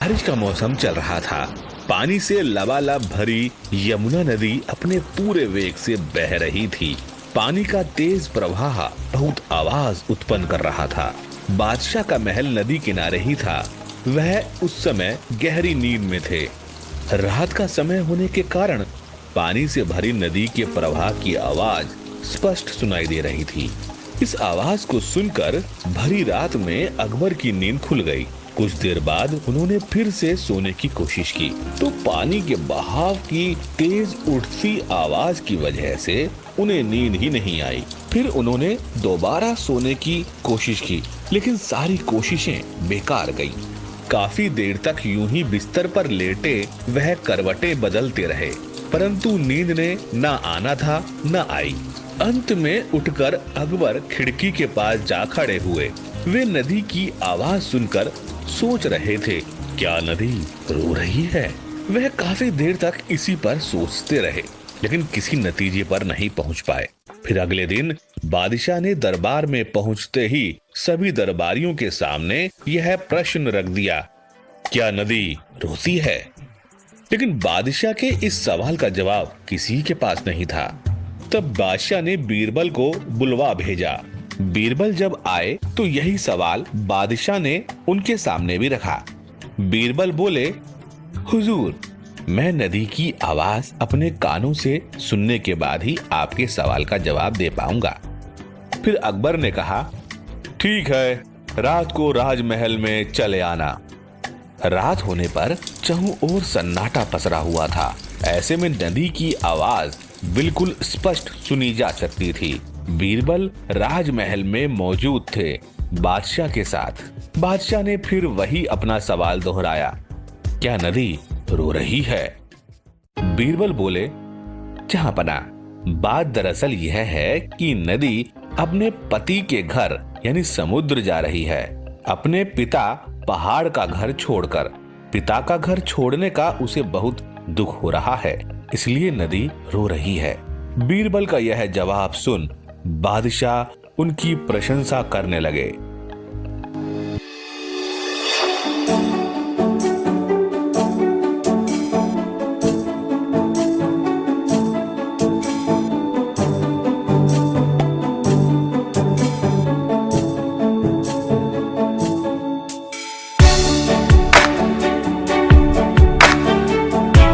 बारिश का मौसम चल रहा था। पानी से लबालब भरी यमुना नदी अपने पूरे वेग से बह रही थी। पानी का तेज प्रवाह बहुत आवाज उत्पन्न कर रहा था। बादशाह का महल नदी किनारे ही था। वह उस समय गहरी नींद में थे। रात का समय होने के कारण पानी से भरी नदी के प्रवाह की आवाज स्पष्ट सुनाई दे रही थी। इस आवाज को सुनकर भरी रात में अकबर की नींद खुल गई। कुछ देर बाद उन्होंने फिर से सोने की कोशिश की तो पानी के बहाव की तेज उठती आवाज की वजह से उन्हें नींद ही नहीं आई। फिर उन्होंने दोबारा सोने की कोशिश की, लेकिन सारी कोशिशें बेकार गईं। काफी देर तक यूं ही बिस्तर पर लेटे वह करवटें बदलते रहे, परंतु नींद ने न आना था न आई। अंत में उठकर अकबर खिड़की के पास जा खड़े हुए। वे नदी की आवाज सुनकर सोच रहे थे, क्या नदी रो रही है? वह काफी देर तक इसी पर सोचते रहे, लेकिन किसी नतीजे पर नहीं पहुंच पाए। फिर अगले दिन बादशाह ने दरबार में पहुंचते ही सभी दरबारियों के सामने यह प्रश्न रख दिया, क्या नदी रोती है? लेकिन बादशाह के इस सवाल का जवाब किसी के पास नहीं था। तब बादशाह ने बीरबल को बुलवा भेजा। बीरबल जब आए तो यही सवाल बादशाह ने उनके सामने भी रखा। बीरबल बोले, हुजूर, मैं नदी की आवाज अपने कानों से सुनने के बाद ही आपके सवाल का जवाब दे पाऊंगा। फिर अकबर ने कहा, ठीक है, रात को राजमहल में चले आना। रात होने पर चारों ओर सन्नाटा पसरा हुआ था। ऐसे में नदी की आवाज बिल्कुल स्पष्ट सुनी जा सकती थी। बीरबल राजमहल में मौजूद थे बादशाह के साथ। बादशाह ने फिर वही अपना सवाल दोहराया, क्या नदी रो रही है? बीरबल बोले, जहांपना, बात दरअसल यह है कि नदी अपने पति के घर यानी समुद्र जा रही है। अपने पिता पहाड़ का घर छोड़कर। पिता का घर छोड़ने का उसे बहुत दुख हो रहा है, इसलिए नदी रो रही है। बीरबल का यह जवाब सुन बादशाह उनकी प्रशंसा करने लगे।